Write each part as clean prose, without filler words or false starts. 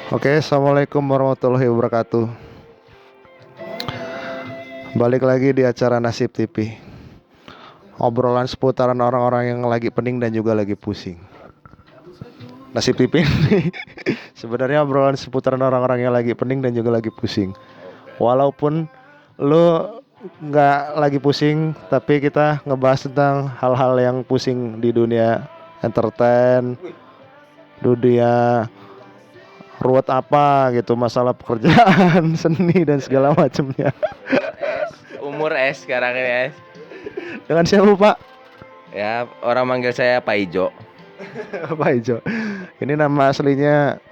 Oke, assalamualaikum warahmatullahi wabarakatuh. Balik lagi di acara Nasib TV. Obrolan seputaran orang-orang yang lagi pening dan juga lagi pusing. Nasib TV ini sebenarnya obrolan seputaran orang-orang yang lagi pening dan juga lagi pusing. Walaupun lo nggak lagi pusing, tapi kita ngebahas tentang hal-hal yang pusing di dunia entertain, dunia ruwet apa gitu, masalah pekerjaan, seni dan segala macamnya. Umur S sekarang ini S. Dengan siapa Pak? Ya orang manggil saya Pak Ijo. Pak Ijo. Ini nama aslinya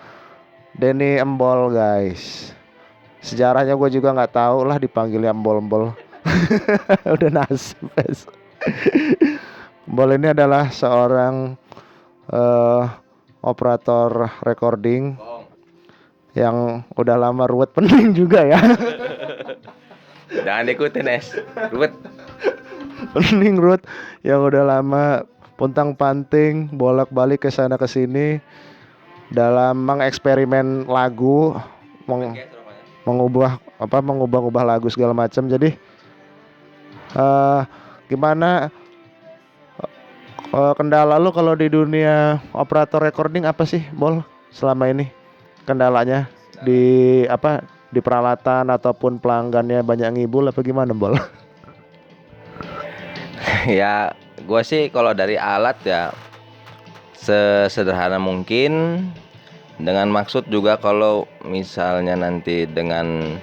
Denny Embol guys. Sejarahnya gue juga nggak tahu lah, dipanggilnya Embol-embol. Udah nasib guys. Embol ini adalah seorang operator recording yang udah lama ruwet pening juga ya. Jangan ikutin S. Ruwet. Pening ruwet yang udah lama pontang-panting bolak-balik ke sana ke sini dalam mengeksperimen lagu, mengubah lagu segala macam. Jadi gimana kendala lu kalau di dunia operator recording apa sih, Bol? Selama ini kendalanya di di peralatan ataupun pelanggannya banyak ngibul apa gimana, Bol? Ya gue sih kalau dari alat ya sesederhana mungkin, dengan maksud juga kalau misalnya nanti dengan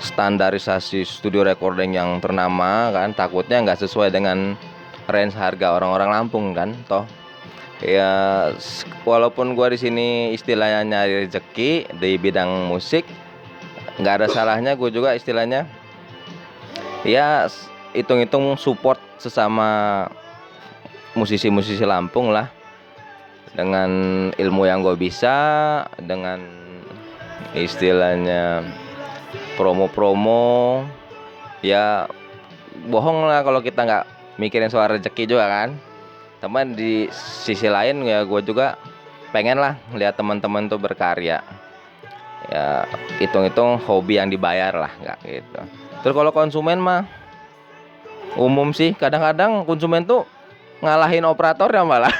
standarisasi studio recording yang ternama kan, takutnya nggak sesuai dengan range harga orang-orang Lampung kan, toh ya walaupun gua di sini istilahnya nyari rezeki di bidang musik, nggak ada salahnya gue juga istilahnya ya hitung-hitung support sesama musisi-musisi Lampung lah, dengan ilmu yang gue bisa, dengan istilahnya promo-promo. Ya bohong lah kalau kita nggak mikirin soal rezeki juga kan. Teman di sisi lain ya gue juga pengen lah lihat teman-teman tuh berkarya. Ya hitung-hitung hobi yang dibayar lah, nggak gitu. Terus kalau konsumen mah umum sih, kadang-kadang konsumen tuh ngalahin operator ya malah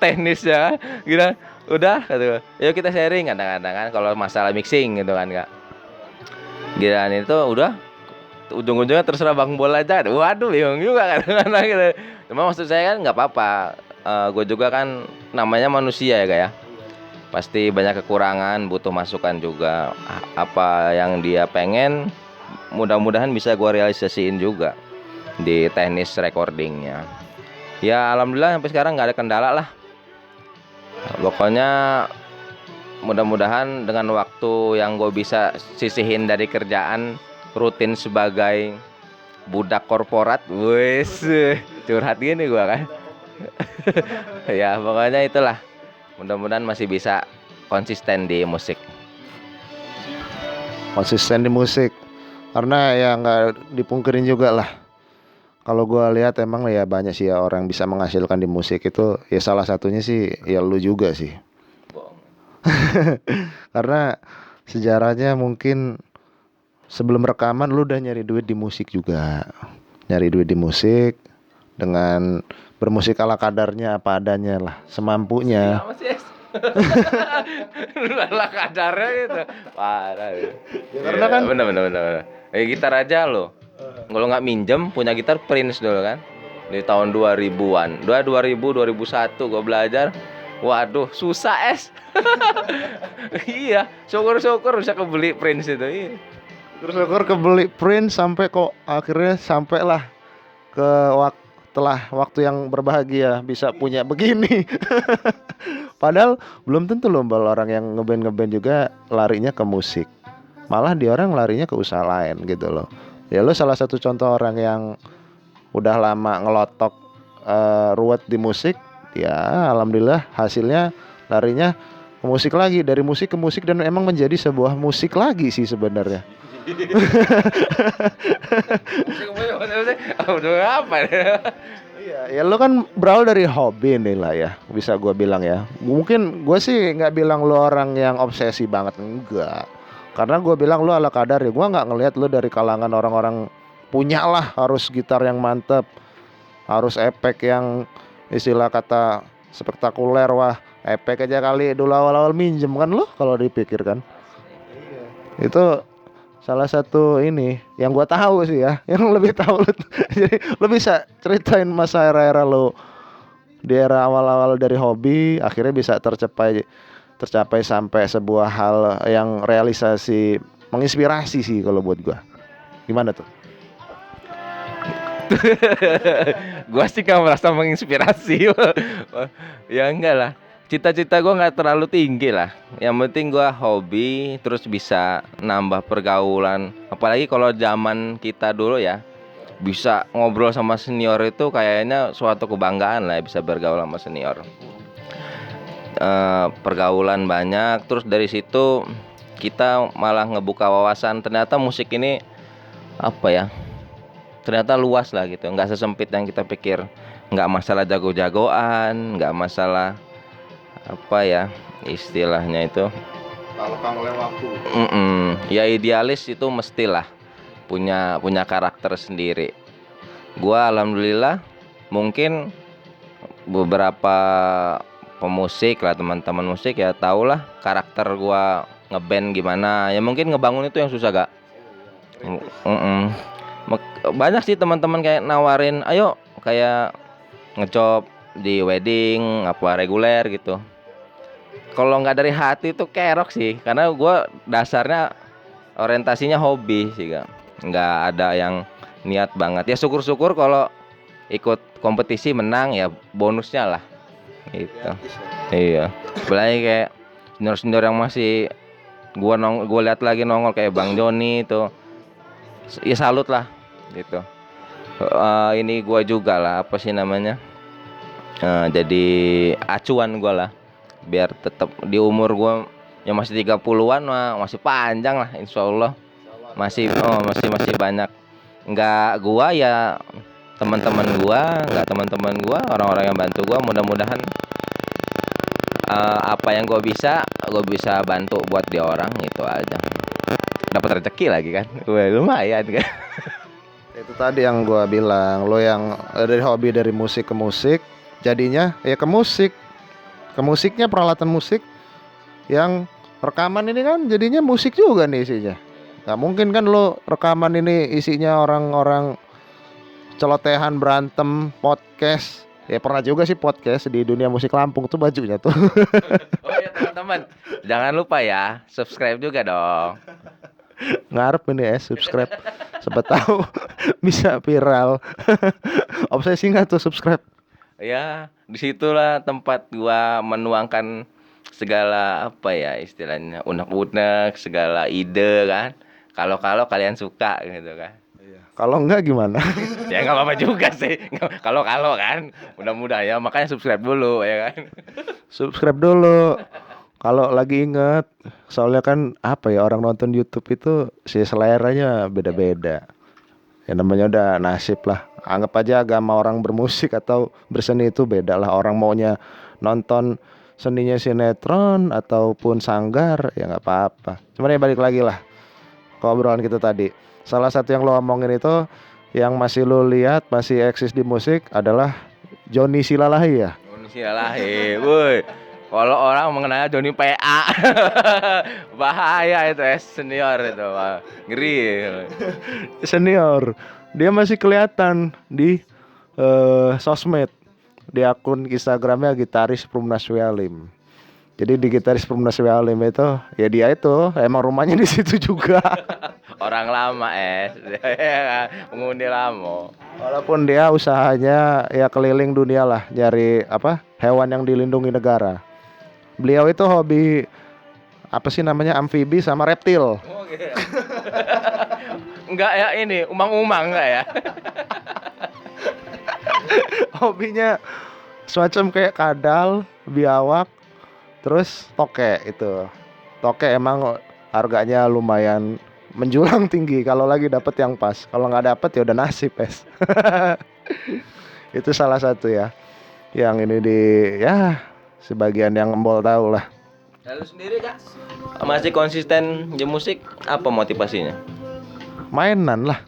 teknis ya gitu. Udah gitu, yuk kita sharing kadang-kadang kan kalau masalah mixing gitu kan, nggak giliran itu udah ujung-ujungnya terserah Bang Bol aja. Waduh bingung juga kadang-kadang gitu. Cuma maksud saya kan nggak apa-apa, gue juga kan namanya manusia ya kayak, pasti banyak kekurangan, butuh masukan juga. Apa yang dia pengen mudah-mudahan bisa gue realisasiin juga di teknis recordingnya. Ya alhamdulillah sampai sekarang nggak ada kendala lah. Pokoknya mudah-mudahan dengan waktu yang gue bisa sisihin dari kerjaan rutin sebagai budak korporat, wes curhat gini gue kan. Ya pokoknya itulah, mudah-mudahan masih bisa konsisten di musik. Konsisten di musik, karena ya nggak dipungkirin juga lah, kalau gue lihat emang ya banyak sih ya orang bisa menghasilkan di musik itu, ya salah satunya sih ya lu juga sih. Karena sejarahnya mungkin sebelum rekaman lu udah nyari duit di musik juga, nyari duit di musik dengan bermusik ala kadarnya, apa adanya lah, semampunya. Lah kadarnya gitu parah ya. Karena kan Bener. Gitar aja lo, kalau nggak minjem punya gitar Prince dulu kan di tahun 2000-an, 2001 gue belajar. Waduh susah es. Iya, syukur bisa kebeli Prince itu. Iya. terus kebeli print sampai kok akhirnya sampailah ke waktu yang berbahagia bisa punya begini. Padahal belum tentu loh Mbak, orang yang ngeband juga larinya ke musik. Malah dia orang larinya ke usaha lain gitu loh. Ya lo salah satu contoh orang yang udah lama ngelotok ruwet di musik. Ya alhamdulillah hasilnya larinya ke musik lagi, dari musik ke musik, dan emang menjadi sebuah musik lagi sih sebenarnya. Udah apa ya? Iya, ya lu kan berawal dari hobi nih lah ya, bisa gua bilang ya. Mungkin gue sih nggak bilang lu orang yang obsesi banget, enggak. Karena gue bilang lu ala kadar ya. Gua nggak ngelihat lu dari kalangan orang-orang punya lah harus gitar yang mantep, harus efek yang istilah kata spektakuler. Wah, efek aja kali dulu awal-awal minjem kan lo kalau dipikirkan. Itu salah satu ini yang gua tahu sih ya, yang lebih tahu lu. Jadi lu bisa ceritain masa era-era lu di era awal-awal dari hobi akhirnya bisa tercapai sampai sebuah hal yang realisasi menginspirasi sih kalau buat gua. Gimana tuh? Gua sih gak merasa menginspirasi. Ya enggak lah, cita-cita gua nggak terlalu tinggi lah. Yang penting gua hobi terus bisa nambah pergaulan, apalagi kalau zaman kita dulu ya, bisa ngobrol sama senior itu kayaknya suatu kebanggaan lah ya, bisa bergaul sama senior. Pergaulan banyak, terus dari situ kita malah ngebuka wawasan, ternyata musik ini apa ya, ternyata luas lah gitu, nggak sesempit yang kita pikir. Nggak masalah jago-jagoan, nggak masalah apa ya istilahnya itu. Kalau kamu waktu. Ya idealis itu mestilah punya karakter sendiri. Gua alhamdulillah, mungkin beberapa pemusik lah, teman-teman musik ya tau lah karakter gua ngeband gimana. Ya mungkin ngebangun itu yang susah gak. Banyak sih teman-teman kayak nawarin, ayo kayak ngejob di wedding apa reguler gitu. Kalau nggak dari hati itu kerok sih, karena gua dasarnya orientasinya hobi sih, nggak ada yang niat banget. Ya syukur-syukur kalau ikut kompetisi menang ya bonusnya lah gitu. Iya, apalagi kayak senior-senior yang masih gua lihat lagi nongol kayak Bang Joni itu, ya salut lah gitu. Ini gua juga lah, apa sih namanya, jadi acuan gua lah biar tetap di umur gua yang masih 30-an mah masih panjang lah, insya Allah masih banyak. Nggak gua ya teman-teman gua, nggak teman-teman gua, orang-orang yang bantu gua, mudah-mudahan apa yang gua bisa bantu buat dia orang, itu aja. Dapat rezeki lagi kan. Wah, lumayan kan. Itu tadi yang gua bilang, lo yang dari hobi dari musik ke musik, jadinya ya ke musik. Ke musiknya peralatan musik yang rekaman ini kan jadinya musik juga nih isinya. Gak mungkin kan lo rekaman ini isinya orang-orang celotehan berantem podcast. Ya pernah juga sih podcast di dunia musik Lampung tuh bajunya tuh. Oh ya teman-teman, jangan lupa ya subscribe juga dong. Ngarep ini ya subscribe. Siapa tahu bisa viral. Obsesi nggak tuh subscribe? Ya, disitulah tempat gua menuangkan segala apa ya istilahnya, unek-unek, segala ide kan. Kalau kalian suka gitu kan. Kalau enggak gimana? Ya nggak apa-apa juga sih. Kalau kan, mudah-mudahan ya, makanya subscribe dulu ya kan. Subscribe dulu. Kalau lagi inget, soalnya kan apa ya, orang nonton YouTube itu si seleranya beda-beda. Ya namanya udah nasib lah. Anggap aja agama orang bermusik atau berseni itu beda lah. Orang maunya nonton seninya sinetron ataupun sanggar ya nggak apa-apa. Cuman ya balik lagi lah ke obrolan kita tadi. Salah satu yang lo omongin itu yang masih lo lihat masih eksis di musik adalah Joni Silalahi ya. Indonesia lah, woi. Kalau orang mengenal Joni PA, bahaya itu senior itu, Pak. Ngeri. Senior. Dia masih kelihatan di sosmed. Di akun Instagramnya Gitaris Prumnaswialim. Jadi di Gitaris Prumnaswialim itu ya dia itu emang rumahnya di situ juga. Orang lama penghuni lama. Walaupun dia usahanya ya keliling dunia lah nyari apa hewan yang dilindungi negara. Beliau itu hobi apa sih namanya amfibi sama reptil. Oh, gitu. Enggak ya ini umang-umang enggak ya? Hobinya semacam kayak kadal, biawak, terus toke itu. Toke emang harganya lumayan menjulang tinggi kalau lagi dapet yang pas. Kalau nggak dapet ya udah nasib, pes. Itu salah satu ya. Yang ini di ya sebagian yang embol tahu lah. Lalu sendiri Kak, masih konsisten di musik, apa motivasinya? Mainan lah.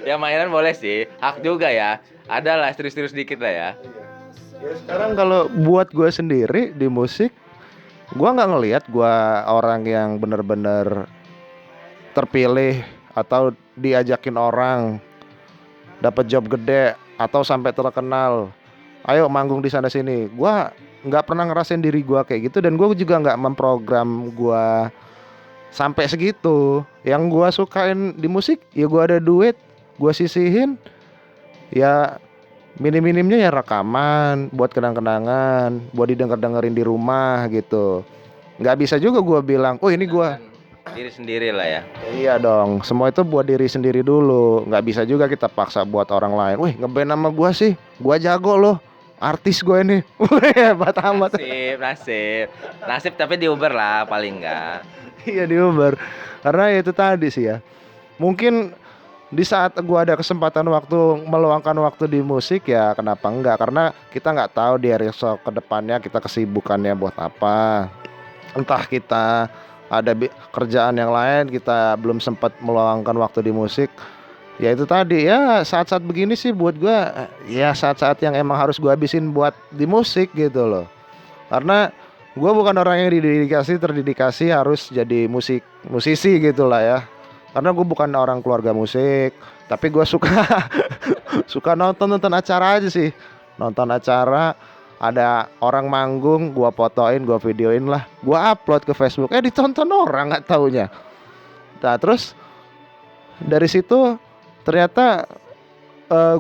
Ya mainan boleh sih, hak juga ya. Ada lah serius-serius dikit lah ya. Ya sekarang kalau buat gue sendiri di musik, gue nggak ngelihat gue orang yang bener-bener terpilih atau diajakin orang dapat job gede atau sampai terkenal. Ayo manggung di sana sini. Gue nggak pernah ngerasain diri gue kayak gitu dan gue juga nggak memprogram gue sampai segitu. Yang gue sukain di musik ya gue ada duit, gue sisihin ya minim-minimnya ya rekaman buat kenang-kenangan, buat didengar-dengerin di rumah gitu. Nggak bisa juga gue bilang, oh ini gue. Diri sendiri lah ya. Iya dong, semua itu buat diri sendiri dulu. Nggak bisa juga kita paksa buat orang lain. Wih ngeband sama gue sih, gue jago loh, artis gue ini. Wih hebat amat. Nasib tapi di Uber lah paling enggak. Iya di Uber. Karena ya itu tadi sih ya. Mungkin di saat gua ada kesempatan waktu meluangkan waktu di musik ya kenapa enggak? Karena kita nggak tahu di hari esok ke depannya kita kesibukannya buat apa. Entah kita ada kerjaan yang lain, kita belum sempat meluangkan waktu di musik. Ya itu tadi ya saat-saat begini sih buat gua ya saat-saat yang emang harus gua habisin buat di musik gitu loh. Karena gue bukan orang yang terdedikasi harus jadi musisi gitulah ya. Karena gue bukan orang keluarga musik, tapi gue suka suka nonton acara aja sih. Nonton acara ada orang manggung, gue fotoin, gue videoin lah, gue upload ke Facebook. Ditonton orang nggak taunya. Nah terus dari situ ternyata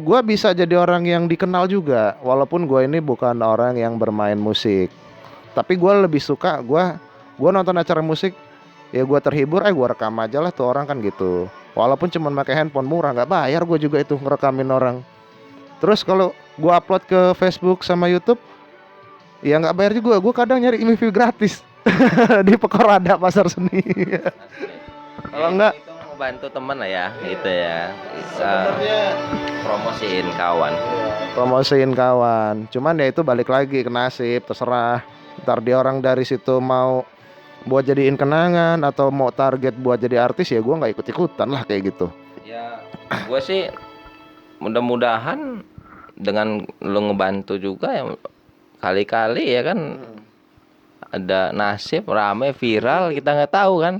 gue bisa jadi orang yang dikenal juga, walaupun gue ini bukan orang yang bermain musik. Tapi gue lebih suka gue nonton acara musik ya gue terhibur, gue rekam aja lah tuh orang kan gitu. Walaupun cuma pakai handphone murah, nggak bayar gue juga itu ngerekamin orang. Terus kalau gue upload ke Facebook sama YouTube, ya nggak bayar juga. Gue kadang nyari review gratis di Pekorada Pasar Seni. Kalau nggak itu membantu teman lah ya, gitu ya. sebenarnya Promosiin kawan. Cuman ya itu balik lagi ke nasib, terserah. Ntar dia orang dari situ mau buat jadiin kenangan atau mau target buat jadi artis ya gue nggak ikut-ikutan lah kayak gitu. Ya, gue sih mudah-mudahan dengan lu ngebantu juga ya, kali-kali ya kan ada nasib rame viral kita nggak tahu kan.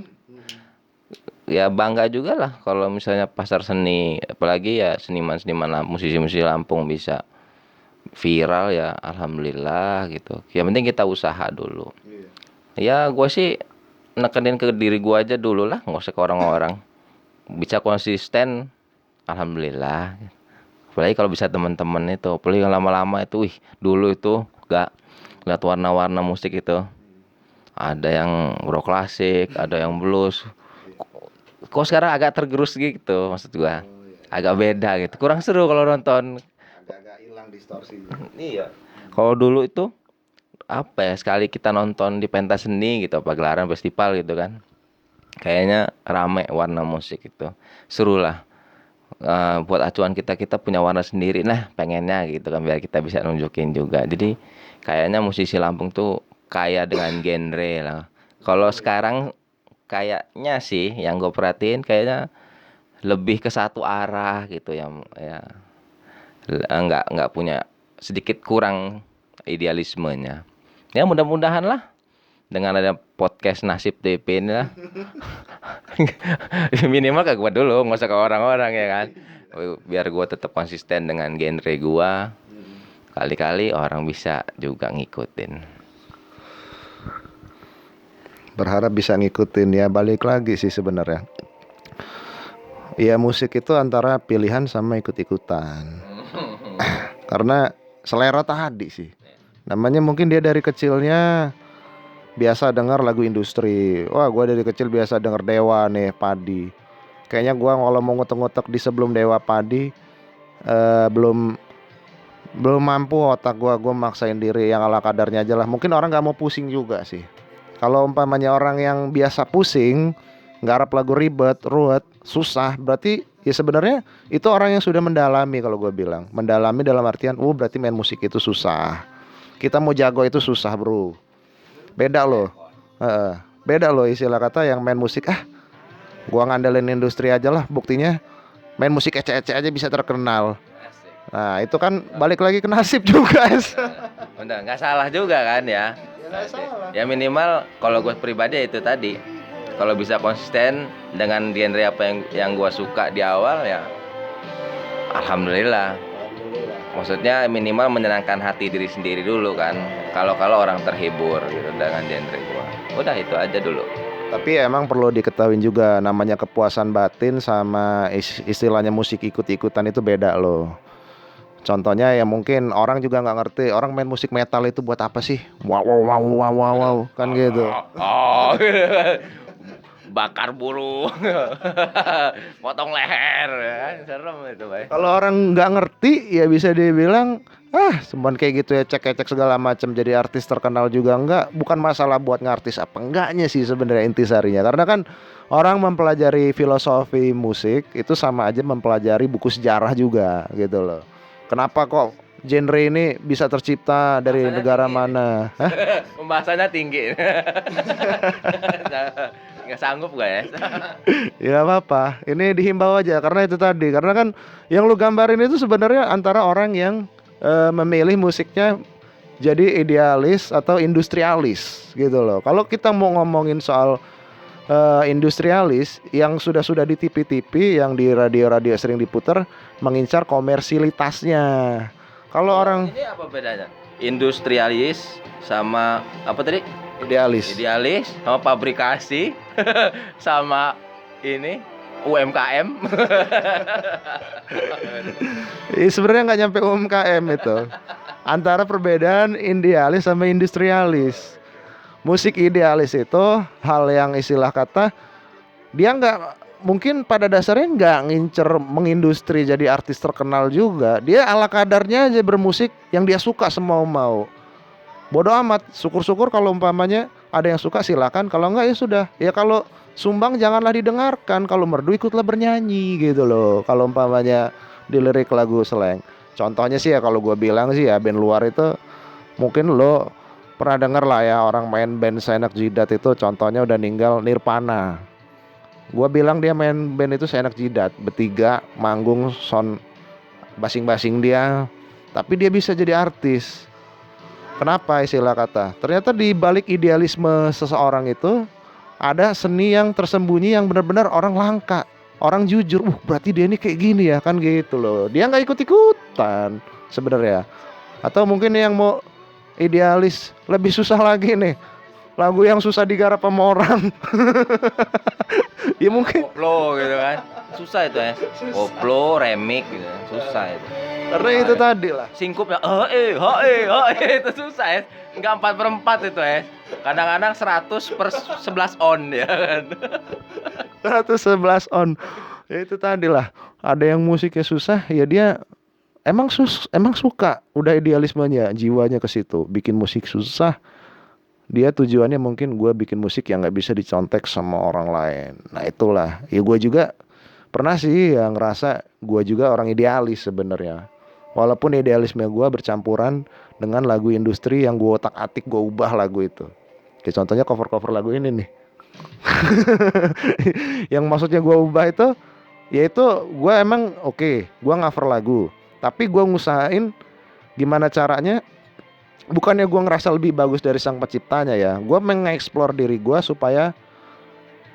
Ya bangga juga lah kalau misalnya pasar seni, apalagi ya seniman-seniman musisi-musisi Lampung bisa viral ya, alhamdulillah gitu. Yang penting kita usaha dulu. Ya gue sih nekenin ke diri gue aja dulu lah, nggak usah ke orang-orang. Bisa konsisten, alhamdulillah. Apalagi kalau bisa teman-teman itu, apalagi yang lama-lama itu, dulu itu gak lihat warna-warna musik itu. Ada yang rock klasik, ada yang blues. Kok sekarang agak tergerus gitu, maksud gue. Agak beda gitu, kurang seru kalau nonton. Agak hilang distorsinya. Iya. Kalau dulu itu apa ya, sekali kita nonton di pentas seni gitu, apa gelaran festival gitu kan, kayaknya rame warna musik itu, seru lah. Buat acuan kita punya warna sendiri, nah pengennya gitu kan, biar kita bisa nunjukin juga. Jadi kayaknya musisi Lampung tuh kaya dengan genre lah. Kalau sekarang kayaknya sih yang gue perhatiin kayaknya lebih ke satu arah gitu ya, nggak punya, sedikit kurang idealismenya. Ya mudah-mudahan lah dengan ada podcast Nasib DP ini lah. Minimal ke gue dulu, nggak usah ke orang-orang ya kan. Biar gue tetap konsisten dengan genre gue. Kali-kali orang bisa juga ngikutin. Berharap bisa ngikutin ya, balik lagi sih sebenarnya. Ya musik itu antara pilihan sama ikut-ikutan. Karena selera tadi sih. Namanya mungkin dia dari kecilnya biasa dengar lagu industri. Wah, gue dari kecil biasa denger Dewa nih, Padi. Kayaknya gue kalau mau ngutek-ngutek di sebelum Dewa Padi, belum mampu otak gue maksain diri yang ala kadarnya aja lah. Mungkin orang nggak mau pusing juga sih. Kalau umpamanya orang yang biasa pusing, nggarap lagu ribet, ruwet, susah, berarti Ya sebenarnya itu orang yang sudah mendalami, kalau gue bilang mendalami dalam artian, berarti main musik itu susah. Kita mau jago itu susah bro. Beda loh. Heeh. Beda loh istilah kata yang main musik, gua ngandelin industri aja lah, buktinya main musik ece-ece aja bisa terkenal. Asik. Nah itu kan balik lagi ke nasib juga. Bener, nggak salah juga kan ya. Ya minimal kalau gue pribadi ya itu tadi, kalau bisa konsisten dengan genre apa yang gue suka di awal ya alhamdulillah. Maksudnya minimal menyenangkan hati diri sendiri dulu kan. Kalau orang terhibur gitu dengan genre gue, udah itu aja dulu. Tapi emang perlu diketahui juga, namanya kepuasan batin sama istilahnya musik ikut-ikutan itu beda loh. Contohnya ya mungkin orang juga nggak ngerti, orang main musik metal itu buat apa sih? Wow wow wow wow wow, wow. Kan gitu. Oh, bakar burung, potong leher, kan serem itu, Bay. Kalau orang nggak ngerti ya bisa dibilang cuman kayak gitu ya, cek-cek segala macam, jadi artis terkenal juga enggak. Bukan masalah buat ngartis apa enggaknya sih sebenarnya intisarinya, karena kan orang mempelajari filosofi musik itu sama aja mempelajari buku sejarah juga gitu loh. Kenapa kok genre ini bisa tercipta dari Bahasanya negara tinggi. mana? Hah? Pembahasannya tinggi. Nggak sanggup gak ya? Ya apa-apa, ini dihimbau aja karena itu tadi, karena kan yang lu gambarin itu sebenarnya antara orang yang memilih musiknya jadi idealis atau industrialis gitu loh. Kalau kita mau ngomongin soal industrialis yang sudah di TV-TV, yang di radio-radio sering diputar, mengincar komersilitasnya. Kalau orang Ini apa bedanya? Industrialis sama apa tadi? idealis, Idealis sama pabrikasi sama ini UMKM. sebenarnya nggak nyampe UMKM itu. Antara perbedaan idealis sama industrialis. Musik idealis itu hal yang istilah kata, dia nggak mungkin pada dasarnya nggak ngincer mengindustri jadi artis terkenal juga. Dia ala kadarnya aja bermusik yang dia suka semau-mau. Bodoh amat, syukur-syukur kalau umpamanya ada yang suka silakan, kalau enggak ya sudah. Ya kalau sumbang janganlah didengarkan, kalau merdu ikutlah bernyanyi gitu loh. Kalau umpamanya di lirik lagu slang. Contohnya sih ya kalau gue bilang sih ya, band luar itu mungkin lo pernah denger lah ya, orang main band seenak jidat itu contohnya udah ninggal, Nirvana. Gua bilang dia main band itu seenak jidat, bertiga manggung sound basing-basing dia, tapi dia bisa jadi artis. Kenapa istilah kata? Ternyata di balik idealisme seseorang itu ada seni yang tersembunyi yang benar-benar orang langka, orang jujur. Berarti dia ini kayak gini ya, kan gitu loh. Dia nggak ikut-ikutan sebenarnya. Atau mungkin yang mau idealis lebih susah lagi nih, lagu yang susah digarap sama orang. Ya mungkin Koplo gitu kan. Susah itu ya. Koplo, remix gitu. Susah itu. karena itu tadi lah. Singkupnya itu susah ya. Enggak 4/4 itu ya. Kadang-kadang 100/11 on ya kan. 111 on. Ya itu tadi lah. Ada yang musiknya susah, ya dia emang suka, udah idealismenya, jiwanya ke situ. Bikin musik susah. Dia tujuannya mungkin gue bikin musik yang nggak bisa dicontek sama orang lain. Nah itulah. Ya gue juga pernah sih yang ngerasa gue juga orang idealis sebenarnya. Walaupun idealisme gue bercampuran dengan lagu industri yang gue otak-atik, gue ubah lagu itu. Kayak contohnya cover-cover lagu ini nih. Yang maksudnya gue ubah itu, yaitu gue emang gue cover lagu, tapi gue ngusahain gimana caranya. Bukannya gue ngerasa lebih bagus dari sang penciptanya ya, gue mengeksplor diri gue supaya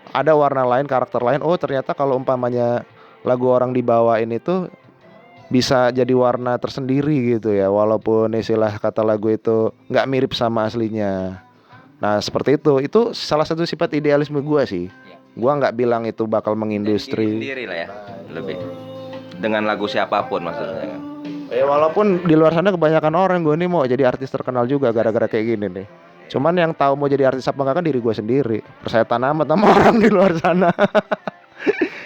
ada warna lain, karakter lain. Oh ternyata kalau umpamanya lagu orang dibawain itu bisa jadi warna tersendiri gitu ya, walaupun istilah kata lagu itu nggak mirip sama aslinya. Nah seperti itu salah satu sifat idealisme gue sih. Gue nggak bilang itu bakal mengindustri Sendiri lah ya. Lebih dengan lagu siapapun maksudnya kan. walaupun di luar sana kebanyakan orang gue nih mau jadi artis terkenal juga gara-gara kayak gini nih. Cuman yang tahu mau jadi artis apa enggak kan diri gue sendiri. Persetan amat sama orang di luar sana.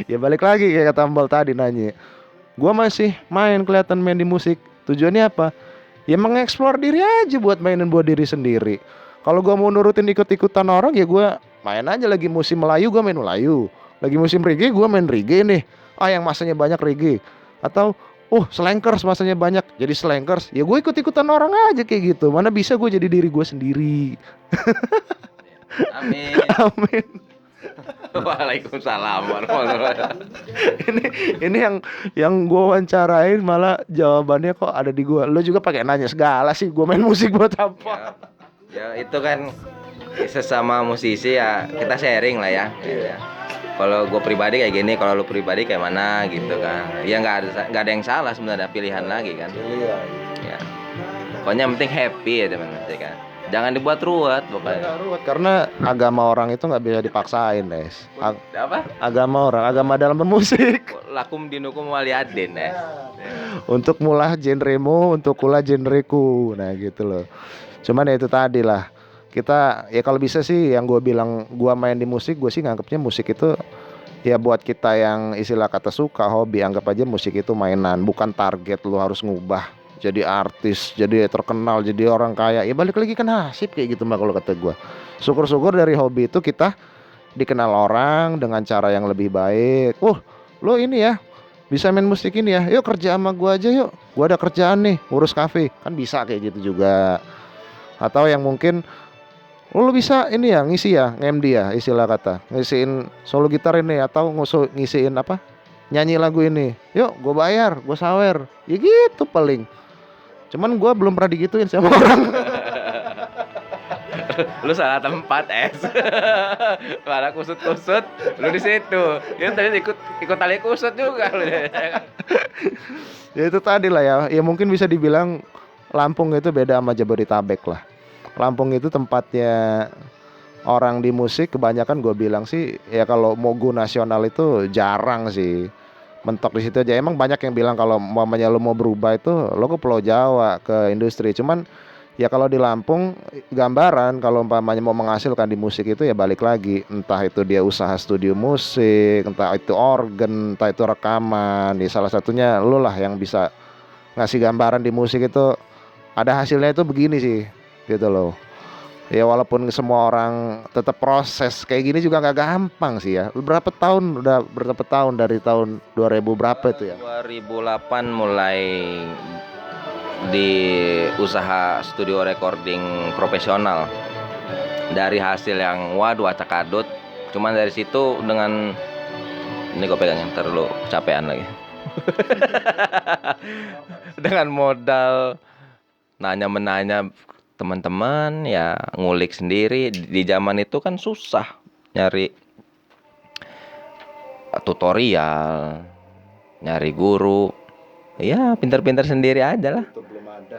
Ya balik lagi kayak kata Mbal tadi nanya, gue masih kelihatan main di musik. Tujuannya apa? Ya mengeksplor diri aja buat mainin buat diri sendiri. Kalau gue mau nurutin ikut-ikutan orang, ya gue main aja. Lagi musim Melayu gue main Melayu, lagi musim reggae gue main reggae nih. yang masanya banyak reggae, atau slankers masanya banyak jadi slankers, ya gue ikut-ikutan orang aja kayak gitu. Mana bisa gue jadi diri gue sendiri. Amin. Amin. Waalaikumsalam warahmatullahi wabarakatuh. Ini yang gue wawancarain malah jawabannya kok ada di gue. Lo juga pakai nanya segala sih, gue main musik buat apa? Ya itu kan sesama musisi ya, kita sharing lah ya. Ya. Kalau gue pribadi kayak gini, kalau lu pribadi kayak mana gitu kan. Ya nggak ada yang salah sebenarnya, pilihan lagi kan. Ya. Pokoknya yang penting happy ya teman kan. Jangan dibuat ruwet pokoknya. Nggak ruwet, karena agama orang itu nggak bisa dipaksain, Nes. Apa? Agama dalam bermusik. Lakum dinukum waliyadin ya. Untuk mulah genremu, untuk kula genreku. Nah gitu loh. Cuman ya itu tadi lah. Kita ya kalau bisa sih, yang gue bilang gue main di musik, gue sih nganggapnya musik itu ya buat kita yang istilah kata suka, hobi. Anggap aja musik itu mainan, bukan target lu harus ngubah jadi artis, jadi terkenal, jadi orang kaya. Ya balik lagi kan nasib kayak gitu mah kalau kata gue. Syukur-syukur dari hobi itu kita dikenal orang dengan cara yang lebih baik. Lo ini ya bisa main musik ini ya, yuk kerja sama gue aja yuk, gue ada kerjaan nih ngurus kafe, kan bisa kayak gitu juga. Atau yang mungkin lo bisa ini ya, ngisi ya, nge-MD ya istilah kata, ngisiin solo gitar ini, atau ngisiin apa, nyanyi lagu ini, yuk gue bayar, gue sawer, ya gitu paling. Cuman gue belum pernah digituin sama orang. Lu salah tempat es. Malah kusut-kusut lu di situ. Ya tadi ikut tali kusut juga lu. Ya itu tadi lah ya. Ya mungkin bisa dibilang Lampung itu beda sama Jabodetabek lah. Lampung itu tempatnya orang di musik kebanyakan, gue bilang sih ya kalau mau go nasional itu jarang sih. Mentok di situ aja. Emang banyak yang bilang kalau mamanya lo mau berubah itu lo ke Pulau Jawa, ke industri. Cuman ya kalau di Lampung gambaran kalau umpamanya mau menghasilkan di musik itu ya balik lagi, entah itu dia usaha studio musik, entah itu organ, entah itu rekaman. Ya salah satunya lo lah yang bisa ngasih gambaran di musik itu ada hasilnya itu begini sih, gitu loh. Ya walaupun semua orang tetap proses kayak gini juga nggak gampang sih ya. Berapa tahun dari tahun 2000 berapa itu ya? 2008 mulai di usaha studio recording profesional. Dari hasil yang waduh acak-adut. Cuman dari situ dengan ini gue pegang yang terlalu capean lagi. Dengan modal nanya-menanya teman-teman ya, ngulik sendiri. Di zaman itu kan susah nyari tutorial, nyari guru. Ya pintar-pintar sendiri aja lah.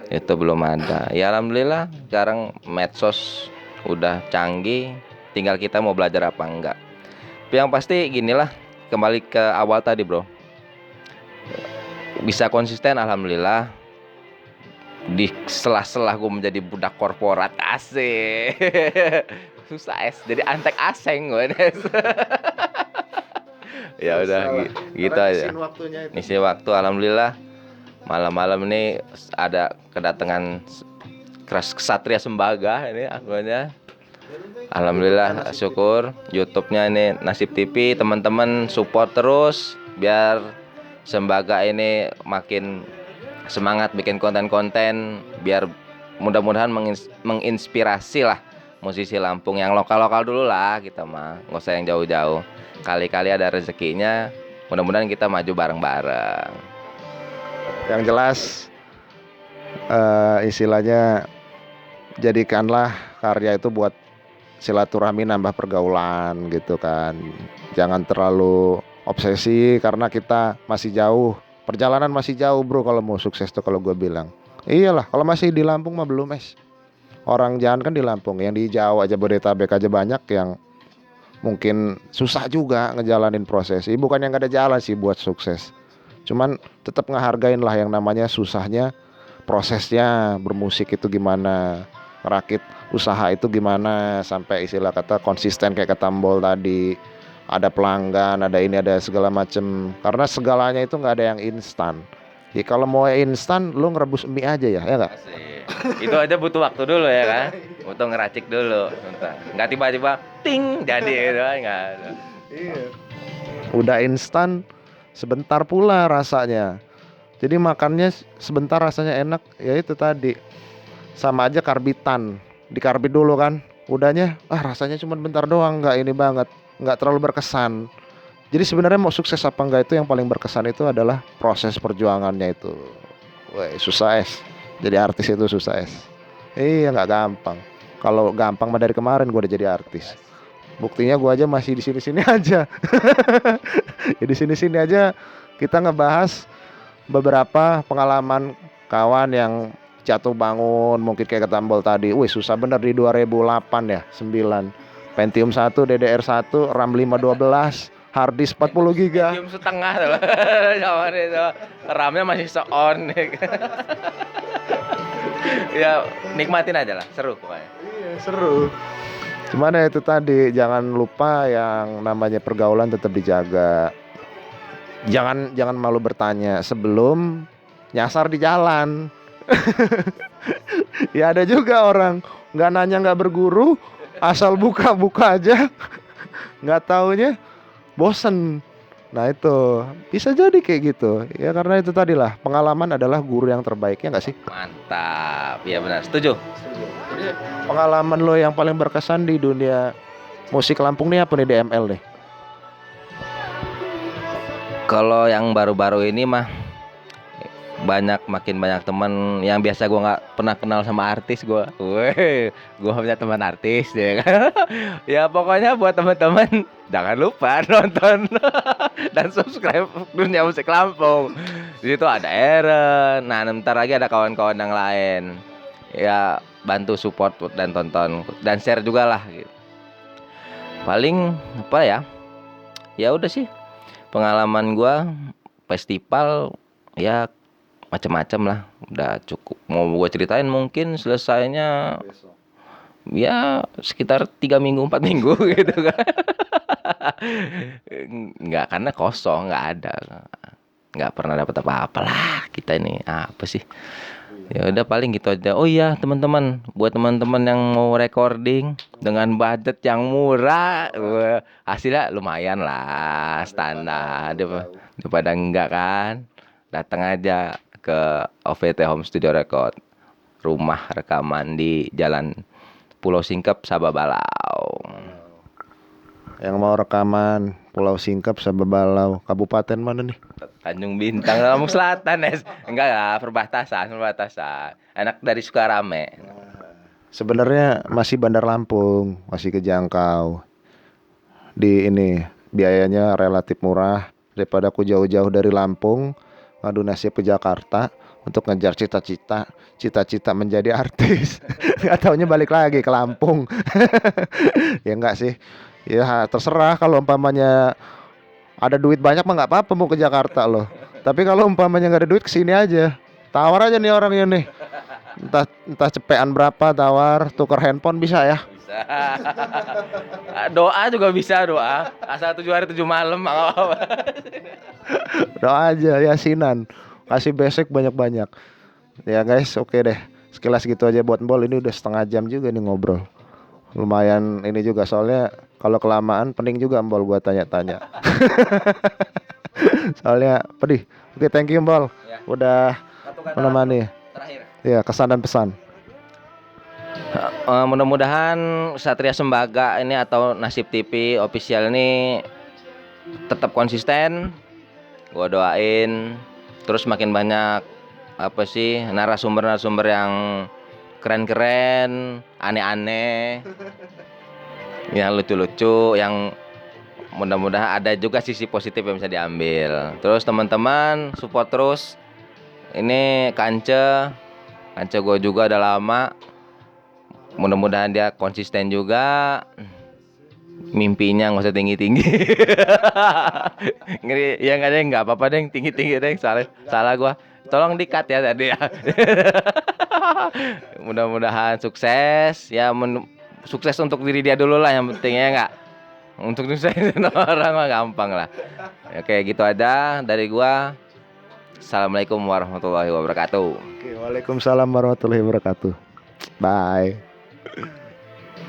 Itu belum ada. Ya alhamdulillah sekarang medsos udah canggih, tinggal kita mau belajar apa enggak. Tapi yang pasti ginilah, kembali ke awal tadi bro, bisa konsisten alhamdulillah. Di setelah gue menjadi budak korporat, asik. Susah es, jadi antek aseng gue. Ya udah gitu aja. Ngisi waktu alhamdulillah. Malam-malam ini ada kedatangan Kesatria Sembaga ini akunnya. Alhamdulillah syukur. YouTube-nya ini Nasib TV, teman-teman support terus biar Sembaga ini makin semangat bikin konten-konten, biar mudah-mudahan menginspirasi lah musisi Lampung yang lokal-lokal dulu lah kita mah, nggak usah yang jauh-jauh. Kali-kali ada rezekinya, mudah-mudahan kita maju bareng-bareng. Yang jelas istilahnya jadikanlah karya itu buat silaturahmi, nambah pergaulan gitu kan. Jangan terlalu obsesi karena kita masih jauh. Perjalanan masih jauh bro kalau mau sukses tuh, kalau gue bilang. Iyalah kalau masih di Lampung mah belum es. Orang jangan kan di Lampung, yang di Jawa aja, Bodetabek aja banyak yang mungkin susah juga ngejalanin proses. Bukan yang gak ada jalan sih buat sukses. Cuman tetap ngehargain lah yang namanya susahnya, prosesnya bermusik itu gimana, ngerakit usaha itu gimana, sampai istilah kata konsisten kayak kata Mbol tadi. Ada pelanggan, ada ini, ada segala macem. Karena segalanya itu nggak ada yang instan. Ya kalau mau instan, lo ngerebus mie aja ya nggak? Itu aja butuh waktu dulu ya kan, butuh ngeracik dulu. Nggak tiba-tiba ting jadi gitu kan, nggak. Iya. Udah instan, sebentar pula rasanya. Jadi makannya sebentar rasanya enak, ya itu tadi. Sama aja karbitan, dikarbit dulu kan, udahnya rasanya cuma bentar doang, nggak ini banget, nggak terlalu berkesan. Jadi sebenarnya mau sukses apa enggak itu yang paling berkesan itu adalah proses perjuangannya itu. Wah, susah es. Jadi artis itu susah es. Iya nggak gampang. Kalau gampang mah dari kemarin gue udah jadi artis. Buktinya gue aja masih di sini-sini aja. Ya di sini-sini aja kita ngebahas beberapa pengalaman kawan yang jatuh bangun mungkin kayak ketambol tadi. Wih susah bener di 2008 ya 9 Pentium 1 DDR1 RAM 512 hard disk 40 giga. Medium setengah tuh. Zaman itu RAM-nya masih on. Ya nikmatin aja lah, seru pokoknya. Iya seru. Cuman ya itu tadi, jangan lupa yang namanya pergaulan tetap dijaga. Jangan malu bertanya sebelum nyasar di jalan. Ya ada juga orang nggak nanya nggak berguru, asal buka-buka aja, nggak taunya bosen. Nah itu bisa jadi kayak gitu. Ya karena itu tadilah pengalaman adalah guru yang terbaik ya nggak sih? Mantap, ya benar, setuju. Jadi pengalaman lo yang paling berkesan di dunia musik Lampung nih apa nih di ML nih? Kalau yang baru-baru ini mah makin banyak teman yang biasa gua nggak pernah kenal sama artis gua. Weh, gua punya teman artis ya kan. Ya pokoknya buat teman-teman jangan lupa nonton dan subscribe Dunia Musik Lampung. Di situ ada Eren. Nah, ntar lagi ada kawan-kawan yang lain. Ya bantu support dan tonton dan share juga lah gitu. Paling apa ya? Ya udah sih. Pengalaman gua festival ya macam-macam lah, udah cukup. Mau gue ceritain mungkin selesainya ya sekitar 3 minggu 4 minggu gitu kan. Nggak, karena kosong, nggak pernah dapat apa-apa lah kita ini. Apa sih, ya udah paling gitu aja. Oh iya teman-teman, buat teman-teman yang mau recording dengan budget yang murah, hasilnya lumayan lah, standar daripada enggak kan. Datang aja ke OVT Home Studio Record, rumah rekaman di Jalan Pulau Singkep, Sababalau. Yang mau rekaman Pulau Singkep, Sababalau, kabupaten mana nih? Tanjung Bintang, Lampung Selatan, enggak lah, perbatasan. Enak dari Sukarame. Sebenarnya masih Bandar Lampung, masih kejangkau. Di ini biayanya relatif murah daripada aku jauh-jauh dari Lampung ngadu nasib ke Jakarta untuk ngejar cita-cita menjadi artis. Gak taunya balik lagi ke Lampung. Ya enggak sih. Ya terserah, kalau umpamanya ada duit banyak mah nggak apa-apa mau ke Jakarta loh. Tapi kalau umpamanya nggak ada duit, kesini aja. Tawar aja nih orangnya nih. Entah cepean berapa, tawar, tuker handphone bisa ya. Bisa. Doa juga bisa, doa. Asal 7 hari 7 malam. Doa aja, yasinan. Kasih basic banyak-banyak. Ya guys, oke deh. Sekilas gitu aja buat Mbol. Ini udah setengah jam juga nih ngobrol. Lumayan ini juga, soalnya kalau kelamaan pening juga Mbol gua tanya-tanya. Soalnya pedih. Oke, thank you Mbol. Ya. Udah menemani. Terakhir. Ya, kesan dan pesan. Mudah-mudahan Satria Sembaga ini atau Nasib TV official ini tetap konsisten. Gua doain terus makin banyak apa sih narasumber yang keren-keren, aneh-aneh, yang lucu-lucu, yang mudah-mudahan ada juga sisi positif yang bisa diambil. Terus teman-teman support terus. Ini Kance gue juga udah lama. Mudah-mudahan dia konsisten juga. Mimpinya nggak usah tinggi-tinggi. Ngeri ya, nggak apa-apa deh, tinggi-tinggi deh. Salah gua. Tolong di-cut ya tadi ya. Mudah-mudahan sukses ya, sukses untuk diri dia dulu lah yang pentingnya, nggak untuk suksesin orang mah gampang lah. Oke, gitu aja dari gua. Assalamualaikum warahmatullahi wabarakatuh. Oke, waalaikumsalam warahmatullahi wabarakatuh. Bye.